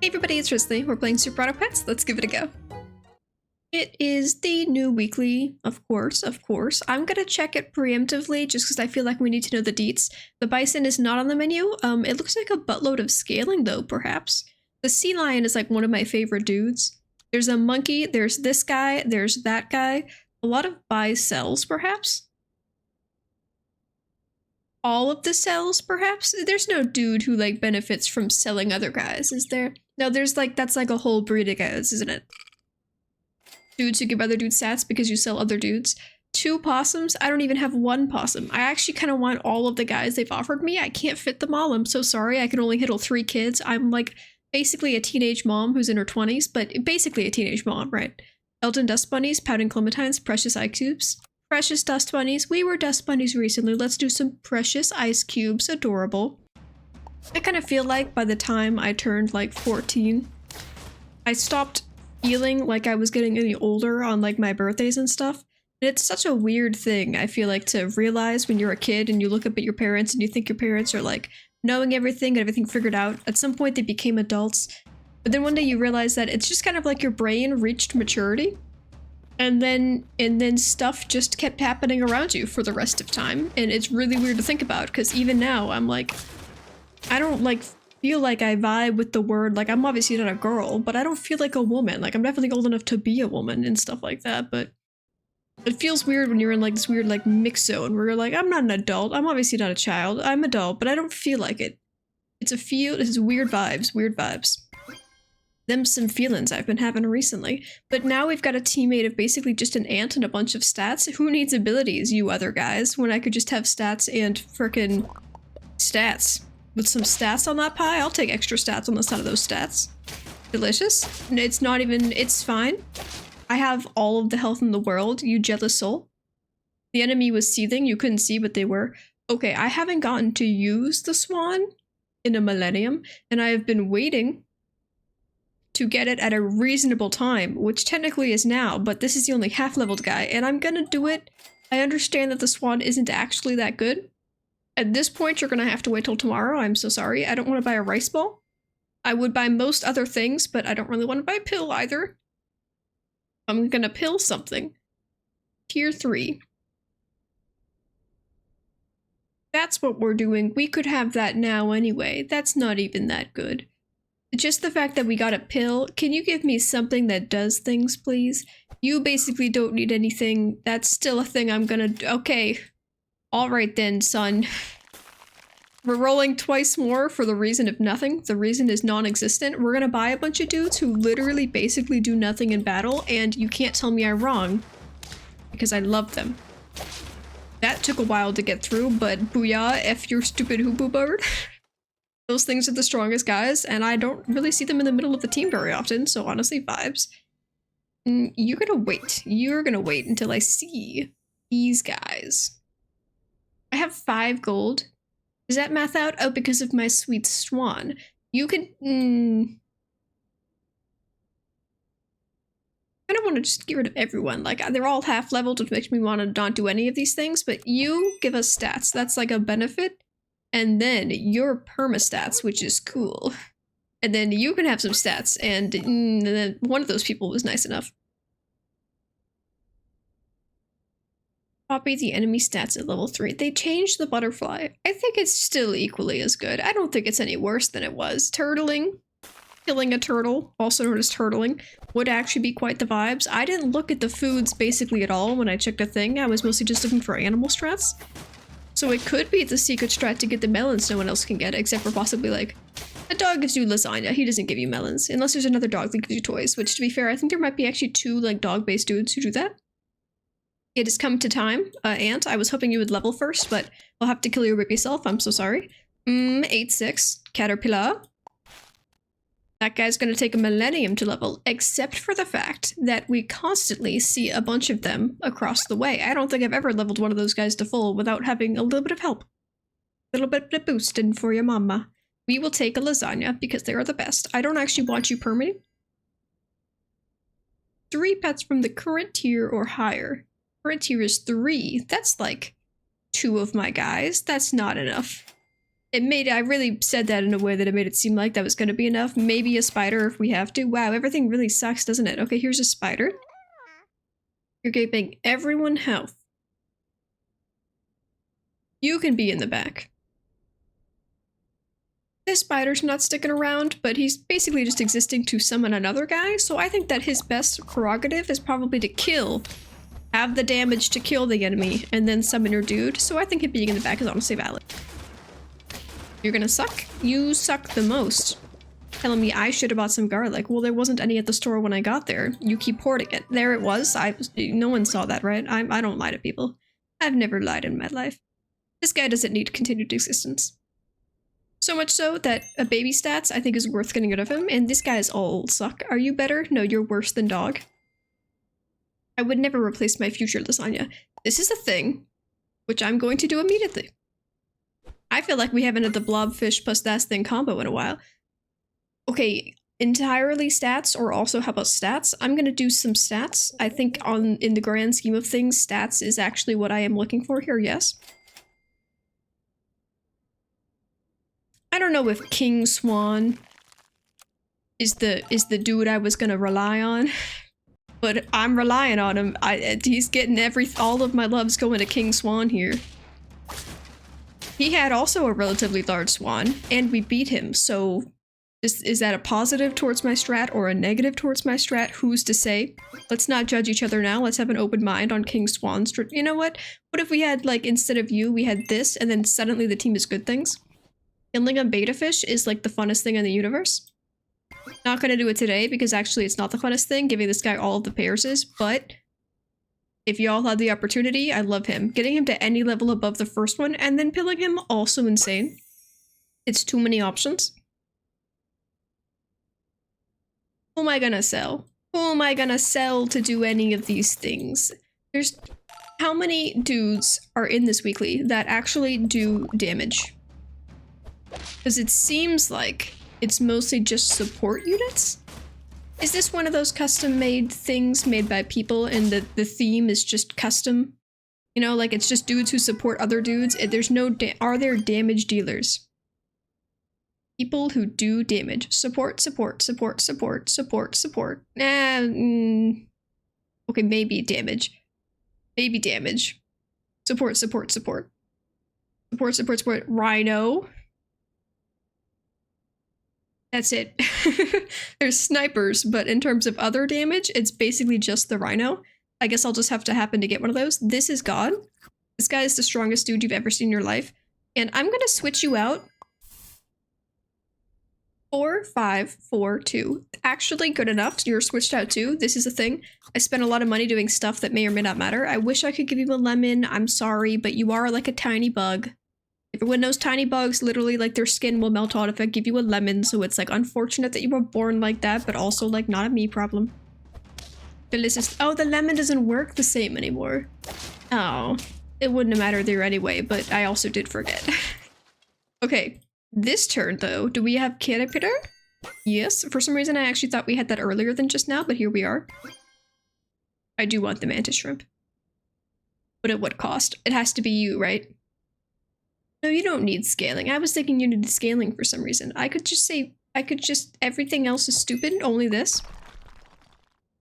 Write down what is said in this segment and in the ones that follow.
Hey everybody, it's Risley. We're playing Super Auto Pets. Let's give it a go. It is the new weekly, of course. I'm gonna check it preemptively just because I feel like we need to know the deets. The bison is not on the menu. It looks like a buttload of scaling though, perhaps. The sea lion is like one of my favorite dudes. There's a monkey, there's this guy, there's that guy. A lot of buy sells, perhaps. All of the cells, perhaps? There's no dude who like benefits from selling other guys, is there? No, there's like, that's like a whole breed of guys, isn't it? Dudes who give other dudes stats because you sell other dudes. 2 possums? I don't even have 1 possum. I actually kind of want all of the guys they've offered me. I can't fit them all. I'm so sorry. I can only handle 3 kids. I'm like basically a teenage mom who's in her 20s, but basically a teenage mom, right? Elton Dust Bunnies, Pouting Clementines, Precious Ice Cubes. Precious Dust Bunnies. We were Dust Bunnies recently. Let's do some Precious Ice Cubes. Adorable. I kind of feel like by the time I turned like 14, I stopped feeling like I was getting any older on like my birthdays and stuff. And it's such a weird thing, I feel like, to realize when you're a kid and you look up at your parents and you think your parents are like knowing everything and everything figured out. At some point they became adults. But then one day you realize that it's just kind of like your brain reached maturity. And then stuff just kept happening around you for the rest of time. And it's really weird to think about because even now I'm like, I don't like feel like I vibe with the word, like I'm obviously not a girl, but I don't feel like a woman. Like I'm definitely old enough to be a woman and stuff like that, but it feels weird when you're in like this weird like mix zone where you're like, I'm not an adult, I'm obviously not a child, I'm adult, but I don't feel like it. It's weird vibes. Them some feelings I've been having recently. But now we've got a teammate of basically just an ant and a bunch of stats. Who needs abilities, you other guys, when I could just have stats and frickin' stats? With some stats on that pie, I'll take extra stats on the side of those stats. Delicious. It's not even, it's fine. I have all of the health in the world, you jealous soul. The enemy was seething, you couldn't see, but they were. Okay, I haven't gotten to use the swan in a millennium, and I have been waiting to get it at a reasonable time, which technically is now, but this is the only half-leveled guy, and I'm gonna do it. I understand that the swan isn't actually that good. At this point, you're gonna have to wait till tomorrow. I'm so sorry. I don't want to buy a rice ball. I would buy most other things, but I don't really want to buy a pill either. I'm gonna pill something. Tier 3. That's what we're doing. We could have that now anyway. That's not even that good. Just the fact that we got a pill. Can you give me something that does things, please? You basically don't need anything. That's still a thing I'm gonna do. Okay. Alright then, son. We're rolling twice more for the reason of nothing. The reason is non-existent. We're gonna buy a bunch of dudes who literally basically do nothing in battle, and you can't tell me I'm wrong. Because I love them. That took a while to get through, but booyah, F your stupid hoopoo bird. Those things are the strongest guys, and I don't really see them in the middle of the team very often, so honestly, vibes. You're gonna wait. You're gonna wait until I see these guys. I have 5 gold. Does that math out? Oh, because of my sweet swan. You can... I don't want to just get rid of everyone. Like, they're all half-leveled, which makes me want to not do any of these things, but you give us stats. That's like a benefit. And then your perma-stats, which is cool. And then you can have some stats, and then one of those people was nice enough. Copy the enemy stats at level 3. They changed the butterfly. I think it's still equally as good. I don't think it's any worse than it was. Turtling, killing a turtle, also known as turtling, would actually be quite the vibes. I didn't look at the foods basically at all when I checked a thing. I was mostly just looking for animal strats. So it could be the secret strat to get the melons no one else can get, except for possibly like, a dog gives you lasagna, he doesn't give you melons. Unless there's another dog that gives you toys, which to be fair, I think there might be actually 2 like dog-based dudes who do that. It has come to time, Ant. I was hoping you would level first, but I'll have to kill your baby self. I'm so sorry. 8-6. Caterpillar. That guy's gonna take a millennium to level, except for the fact that we constantly see a bunch of them across the way. I don't think I've ever leveled one of those guys to full without having a little bit of help. A little bit of boosting for your mama. We will take a lasagna because they are the best. I don't actually want you permanent. 3 pets from the current tier or higher. Current tier is 3. That's like 2 of my guys. That's not enough. I really said that in a way that it made it seem like that was going to be enough. Maybe a spider if we have to. Wow, everything really sucks, doesn't it? Okay, here's a spider. You're giving everyone health. You can be in the back. This spider's not sticking around, but he's basically just existing to summon another guy, so I think that his best prerogative is probably to kill. Have the damage to kill the enemy, and then summon your dude, so I think him being in the back is honestly valid. You're gonna suck? You suck the most. Telling me I should have bought some garlic. Well, there wasn't any at the store when I got there. You keep hoarding it. There it was. No one saw that, right? I don't lie to people. I've never lied in my life. This guy doesn't need continued existence. So much so that a baby stats I think is worth getting rid of him, and this guy is all suck. Are you better? No, you're worse than dog. I would never replace my future lasagna. This is a thing, which I'm going to do immediately. I feel like we haven't had the blobfish plus that thing combo in a while. Okay, entirely stats, or also how about stats? I'm gonna do some stats. I think in the grand scheme of things, stats is actually what I am looking for here, yes. I don't know if King Swan is the dude I was gonna rely on, but I'm relying on him. He's getting all of my loves going to King Swan here. He had also a relatively large swan, and we beat him, so is that a positive towards my strat or a negative towards my strat? Who's to say? Let's not judge each other now. Let's have an open mind on King Swan's. You know what? What if we had, like, instead of you, we had this, and then suddenly the team is good things? Killing a beta fish is, like, the funnest thing in the universe. Not gonna do it today, because actually it's not the funnest thing, giving this guy all of the pairs is, but if y'all had the opportunity, I love him. Getting him to any level above the first one, and then pilling him, also insane. It's too many options. Who am I gonna sell? Who am I gonna sell to do any of these things? There's... How many dudes are in this weekly that actually do damage? Because it seems like it's mostly just support units? Is this one of those custom-made things made by people and the theme is just custom? You know, like it's just dudes who support other dudes? There's no are there damage dealers? People who do damage. Support, support, support, support, support, support. Okay, maybe damage. Maybe damage. Support, support, support. Support, support, support. Rhino. That's it. There's snipers, but in terms of other damage, it's basically just the Rhino. I guess I'll just have to happen to get one of those. This is God. This guy is the strongest dude you've ever seen in your life. And I'm gonna switch you out. 4, 5, 4, 2. Actually good enough. You're switched out too. This is a thing. I spent a lot of money doing stuff that may or may not matter. I wish I could give you a lemon. I'm sorry, but you are like a tiny bug. Everyone knows tiny bugs, literally, like, their skin will melt out if I give you a lemon, so it's, like, unfortunate that you were born like that, but also, like, not a me problem. Oh, the lemon doesn't work the same anymore. Oh, it wouldn't have mattered there anyway, but I also did forget. Okay, this turn, though, do we have Caterpillar? Yes, for some reason I actually thought we had that earlier than just now, but here we are. I do want the mantis shrimp. But at what cost? It has to be you, right? No, you don't need scaling. I was thinking you needed scaling for some reason. I could just say, everything else is stupid, only this.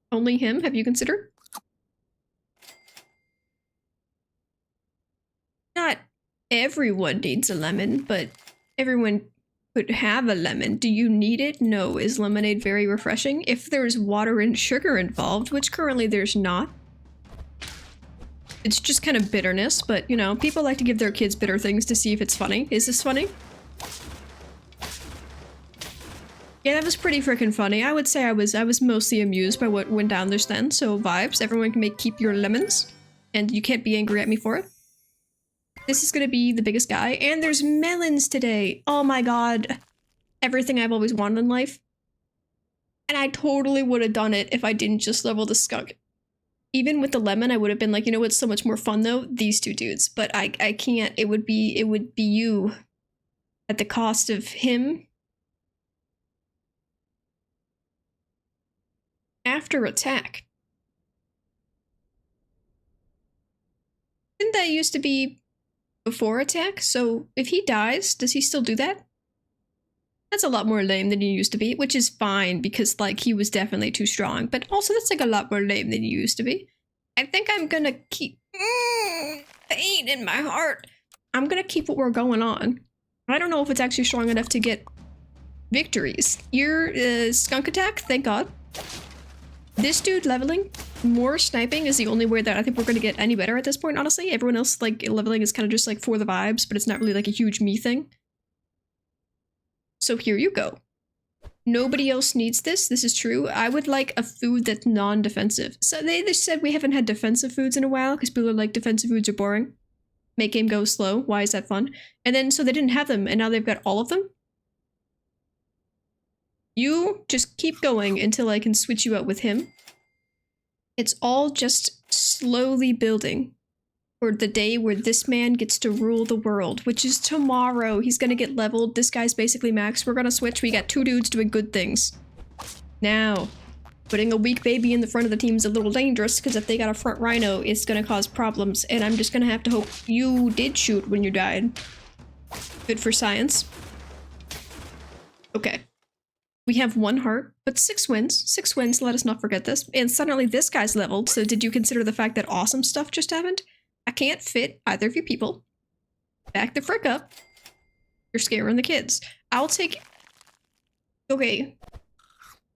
Only him, have you considered? Not everyone needs a lemon, but everyone could have a lemon. Do you need it? No. Is lemonade very refreshing? If there's water and sugar involved, which currently there's not. It's just kind of bitterness, but, you know, people like to give their kids bitter things to see if it's funny. Is this funny? Yeah, that was pretty freaking funny. I would say I was mostly amused by what went down just then, so vibes. Everyone can keep your lemons, and you can't be angry at me for it. This is gonna be the biggest guy, and there's melons today! Oh my god. Everything I've always wanted in life. And I totally would have done it if I didn't just level the skunk. Even with the lemon, I would have been like, you know what's so much more fun though? These two dudes. But I can't. It would be you at the cost of him. After attack. Didn't that used to be before attack. So if he dies, does he still do that? That's a lot more lame than he used to be, which is fine because like he was definitely too strong. But also that's like a lot more lame than he used to be. I think I'm gonna keep pain in my heart. I'm gonna keep what we're going on. I don't know if it's actually strong enough to get victories. Your skunk attack, thank God. This dude leveling, more sniping is the only way that I think we're gonna get any better at this point, honestly. Everyone else, like, leveling is kind of just like for the vibes, but it's not really like a huge me thing. So here you go. Nobody else needs this. This is true. I would like a food that's non-defensive. So they just said we haven't had defensive foods in a while because people are like, defensive foods are boring. Make game go slow. Why is that fun? And then so they didn't have them and now they've got all of them. You just keep going until I can switch you out with him. It's all just slowly building for the day where this man gets to rule the world, which is tomorrow. He's gonna get leveled. This guy's basically max. We're gonna switch. We got two dudes doing good things. Now, putting a weak baby in the front of the team is a little dangerous because if they got a front rhino, it's gonna cause problems. And I'm just gonna have to hope you did shoot when you died. Good for science. Okay. We have 1 heart, but 6 wins. 6 wins, let us not forget this. And suddenly this guy's leveled, so did you consider the fact that awesome stuff just happened? I can't fit either of you people. Back the frick up. You're scaring the kids. I'll take... Okay.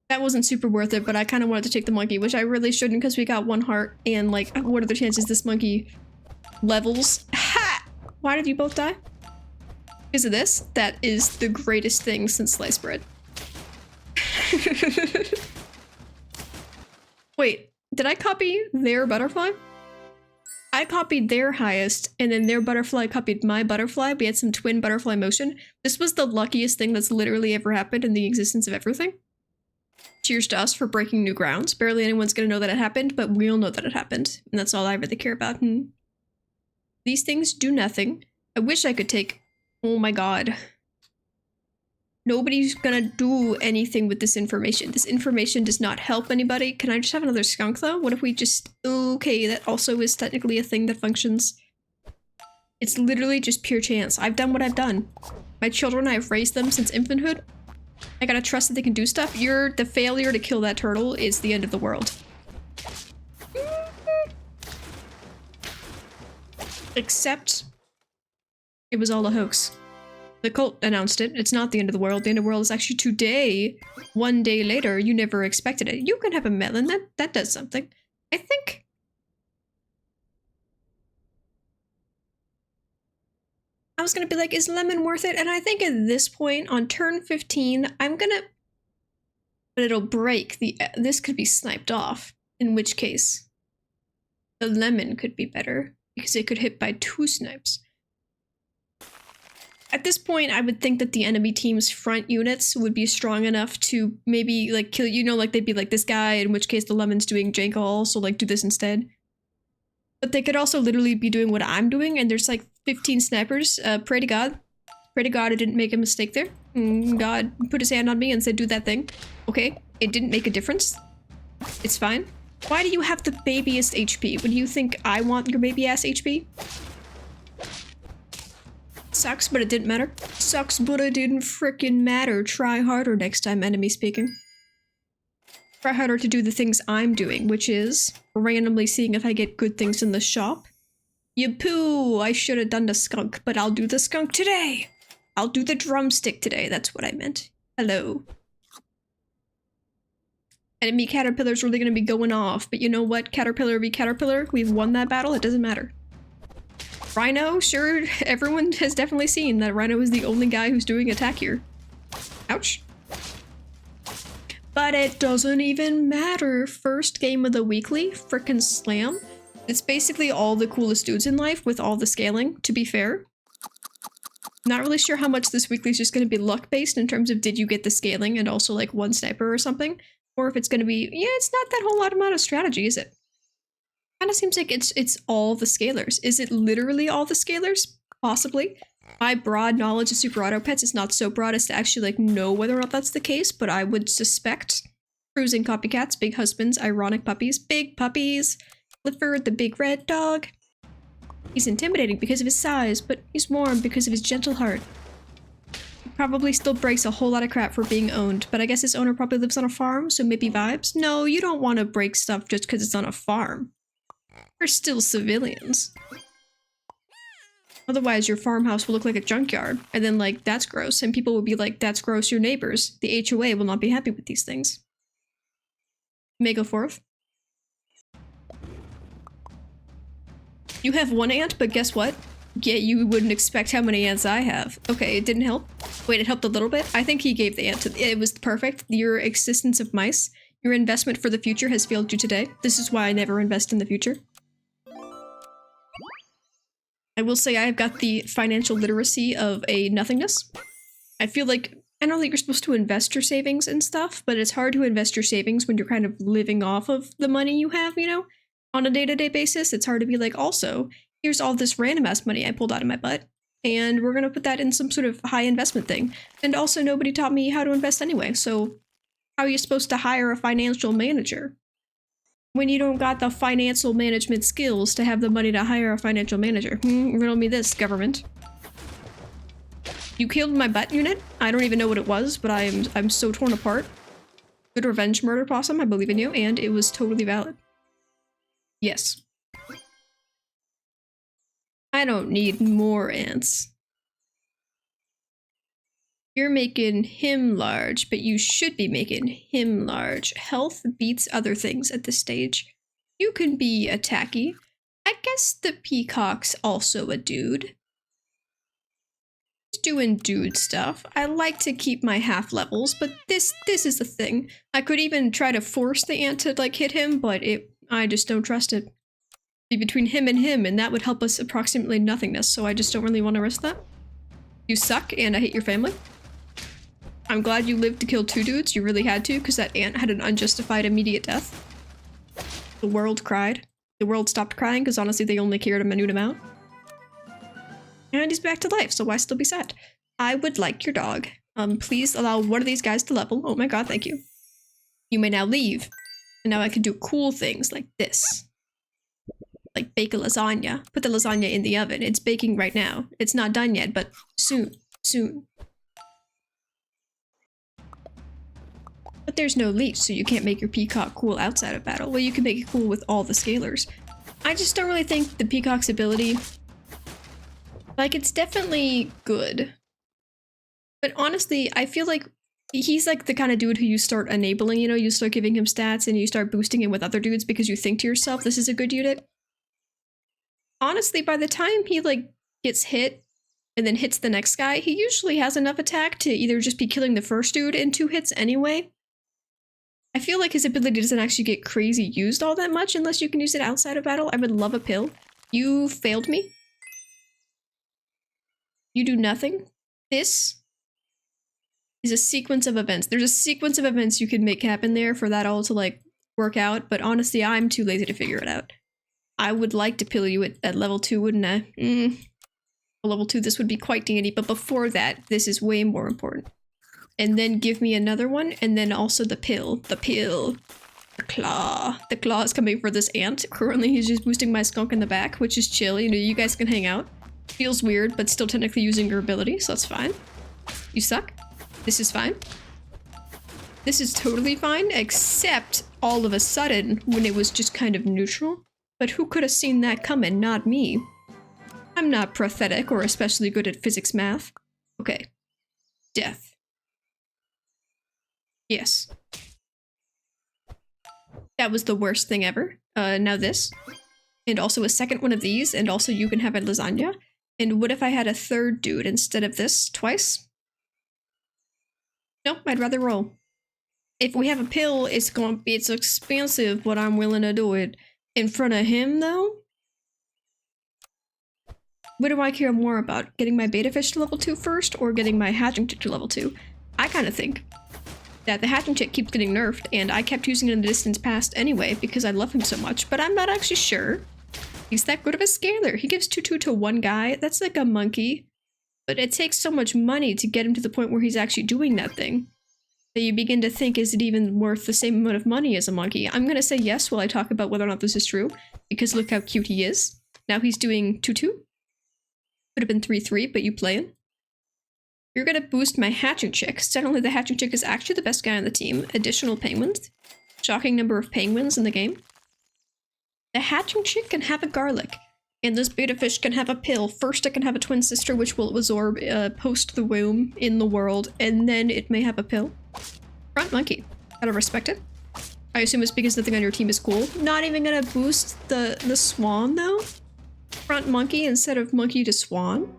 That wasn't super worth it, but I kind of wanted to take the monkey, which I really shouldn't because we got 1 heart, and like, what are the chances this monkey levels? Ha! Why did you both die? Because of this? That is the greatest thing since sliced bread. Wait, did I copy their butterfly? I copied their highest, and then their butterfly copied my butterfly. We had some twin butterfly motion. This was the luckiest thing that's literally ever happened in the existence of everything. Cheers to us for breaking new grounds. Barely anyone's gonna know that it happened, but we'll know that it happened. And that's all I really care about. These things do nothing. I wish I could take... Oh my god. Nobody's gonna do anything with this information. This information does not help anybody. Can I just have another skunk though? What if we just... Okay, that also is technically a thing that functions. It's literally just pure chance. I've done what I've done. My children, I've raised them since infanthood. I gotta trust that they can do stuff. The failure to kill that turtle is the end of the world. Except it was all a hoax. The cult announced it. It's not the end of the world. The end of the world is actually today. 1 day later, you never expected it. You can have a melon. That does something. I think... I was gonna be like, is lemon worth it? And I think at this point, on turn 15, I'm gonna... But it'll break. This could be sniped off. In which case, the lemon could be better. Because it could hit by 2 snipes. At this point, I would think that the enemy team's front units would be strong enough to maybe, like, kill, you know, like, they'd be like this guy, in which case the lemon's doing Jank all, so, like, do this instead. But they could also literally be doing what I'm doing, and there's, like, 15 snipers. Pray to God. Pray to God I didn't make a mistake there. God put his hand on me and said, do that thing. Okay, it didn't make a difference. It's fine. Why do you have the babyest HP? Would you think I want your baby-ass HP? Sucks, but it didn't matter. Sucks, but it didn't frickin' matter. Try harder next time, enemy speaking. Try harder to do the things I'm doing, which is randomly seeing if I get good things in the shop. You poo! I should have done the skunk, but I'll do the skunk today! I'll do the drumstick today, that's what I meant. Hello. Enemy caterpillar's really gonna be going off, but you know what? Caterpillar v caterpillar, we've won that battle, it doesn't matter. Rhino, sure, everyone has definitely seen that Rhino is the only guy who's doing attack here. Ouch. But it doesn't even matter. First game of the weekly, frickin' slam. It's basically all the coolest dudes in life with all the scaling, to be fair. Not really sure how much this weekly is just gonna be luck-based in terms of did you get the scaling and also like 1 sniper or something. Or if it's gonna be, yeah, it's not that whole lot amount of strategy, is it? Kind of seems like it's all the scalars. Is it literally all the scalars? Possibly. My broad knowledge of Super Auto Pets is not so broad as to actually like know whether or not that's the case, but I would suspect cruising copycats, big husbands, ironic puppies, big puppies, Clifford the big red dog. He's intimidating because of his size, but he's warm because of his gentle heart. He probably still breaks a whole lot of crap for being owned, but I guess his owner probably lives on a farm, so maybe vibes? No, you don't want to break stuff just because it's on a farm. We're still civilians. Otherwise, your farmhouse will look like a junkyard, and then, like, that's gross, and people will be like, that's gross, your neighbors. The HOA will not be happy with these things. May go forth. You have one ant, but guess what? Yeah, you wouldn't expect how many ants I have. Okay, it didn't help. Wait, it helped a little bit? I think he gave the ant to- It was perfect. Your existence of mice, your investment for the future has failed you today. This is why I never invest in the future. I will say I have got the financial literacy of a nothingness. I feel like, I know that you're supposed to invest your savings and stuff, but it's hard to invest your savings when you're kind of living off of the money you have, you know? On a day-to-day basis, it's hard to be like, also, here's all this random-ass money I pulled out of my butt, and we're gonna put that in some sort of high investment thing. And also, nobody taught me how to invest anyway, so how are you supposed to hire a financial manager when you don't got the financial management skills to have the money to hire a financial manager? Riddle me this, government. You killed my butt unit? I don't even know what it was, but I'm so torn apart. Good revenge, murder possum, I believe in you, and it was totally valid. Yes. I don't need more ants. You're making him large, but you should be making him large. Health beats other things at this stage. You can be a tacky. I guess the peacock's also a dude. He's doing dude stuff. I like to keep my half levels, but this is the thing. I could even try to force the ant to like hit him, but I just don't trust it. Be between him, and that would help us approximately nothingness, so I just don't really want to risk that. You suck, and I hate your family. I'm glad you lived to kill 2 dudes. You really had to, because that ant had an unjustified immediate death. The world cried. The world stopped crying, because honestly they only cared a minute amount. And he's back to life, so why still be sad? I would like your dog. Please allow one of these guys to level. Oh my god, thank you. You may now leave. And now I can do cool things like this. Like bake a lasagna. Put the lasagna in the oven. It's baking right now. It's not done yet, but soon. Soon. But there's no leech, so you can't make your peacock cool outside of battle. Well, you can make it cool with all the scalars. I just don't really think the peacock's ability... Like, it's definitely good. But honestly, I feel like he's like the kind of dude who you start enabling, you know? You start giving him stats and you start boosting him with other dudes because you think to yourself, this is a good unit. Honestly, by the time he, like, gets hit and then hits the next guy, he usually has enough attack to either just be killing the first dude in 2 hits anyway. I feel like his ability doesn't actually get crazy used all that much unless you can use it outside of battle. I would love a pill. You failed me. You do nothing. This is a sequence of events. There's a sequence of events you can make happen there for that all to, like, work out, but honestly, I'm too lazy to figure it out. I would like to pill you at level 2, wouldn't I? Level 2, this would be quite dandy, but before that, this is way more important. And then give me another one, and then also the pill. The pill. The claw. The claw is coming for this ant. Currently, he's just boosting my skunk in the back, which is chill. You know, you guys can hang out. Feels weird, but still technically using your ability, so that's fine. You suck. This is fine. This is totally fine, except all of a sudden, when it was just kind of neutral. But who could have seen that coming? Not me. I'm not prophetic or especially good at physics math. Okay. Death. Yes. That was the worst thing ever. Now this. And also a second one of these, and also you can have a lasagna. And what if I had a third dude instead of this twice? Nope, I'd rather roll. If we have a pill, it's expensive, but I'm willing to do it. In front of him, though? What do I care more about? Getting my beta fish to level 2 first, or getting my hatching chick to level 2? I kind of think that the hatching chick keeps getting nerfed, and I kept using it in the distance past anyway because I love him so much, but I'm not actually sure. He's that good of a scaler. He gives 2/2 to one guy. That's like a monkey. But it takes so much money to get him to the point where he's actually doing that thing that you begin to think, is it even worth the same amount of money as a monkey? I'm gonna say yes while I talk about whether or not this is true, because look how cute he is. Now he's doing 2-2. Could have been 3-3, but you playing. You're gonna boost my hatching chick. Suddenly the hatching chick is actually the best guy on the team. Additional penguins. Shocking number of penguins in the game. The hatching chick can have a garlic. And this beta fish can have a pill. First it can have a twin sister which will absorb post the womb in the world. And then it may have a pill. Front monkey. Gotta respect it. I assume it's because nothing on your team is cool. Not even gonna boost the swan though? Front monkey instead of monkey to swan?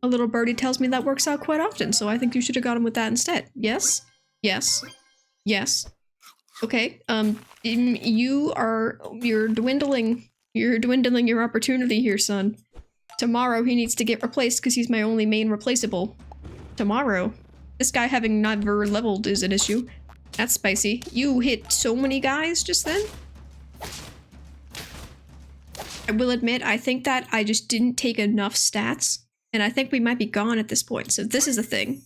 A little birdie tells me that works out quite often, so I think you should have got him with that instead. Yes? Yes. Yes. Okay, you're dwindling your opportunity here, son. Tomorrow he needs to get replaced because he's my only main replaceable. Tomorrow. This guy having never leveled is an issue. That's spicy. You hit so many guys just then. I will admit, I think that I just didn't take enough stats. And I think we might be gone at this point. So this is a thing.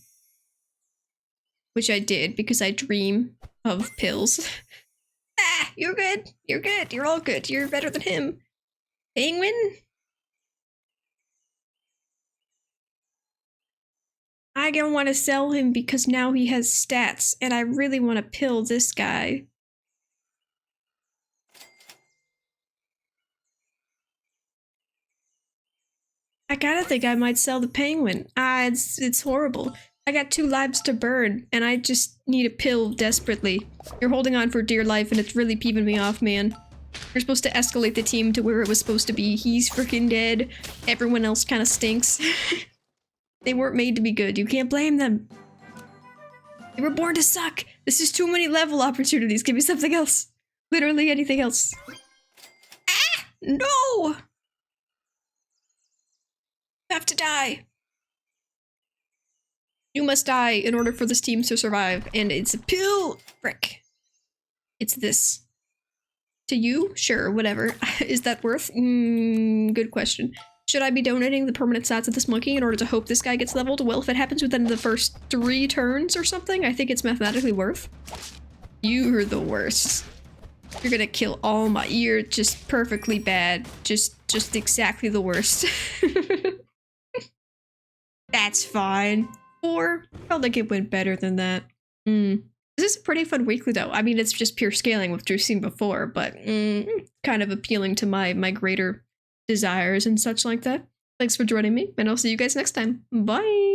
Which I did because I dream of pills. Ah, you're good. You're good. You're all good. You're better than him. Penguin? I don't want to sell him because now he has stats. And I really want to pill this guy. I gotta think I might sell the penguin. It's horrible. I got 2 lives to burn, and I just need a pill desperately. You're holding on for dear life, and it's really peeving me off, man. You're supposed to escalate the team to where it was supposed to be. He's freaking dead. Everyone else kind of stinks. They weren't made to be good. You can't blame them. They were born to suck. This is too many level opportunities. Give me something else. Literally anything else. Ah! No! You have to die. You must die in order for this team to survive, and it's a pill! Frick. It's this. To you? Sure, whatever. Is that worth? Good question. Should I be donating the permanent stats of this monkey in order to hope this guy gets leveled? Well, if it happens within the first 3 turns or something, I think it's mathematically worth. You're the worst. You're gonna kill all my- You're just perfectly bad. Just exactly the worst. That's fine. 4? Felt like it went better than that. This is a pretty fun weekly though. I mean, it's just pure scaling with Drew seen before, but kind of appealing to my greater desires and such like that. Thanks for joining me, and I'll see you guys next time. Bye!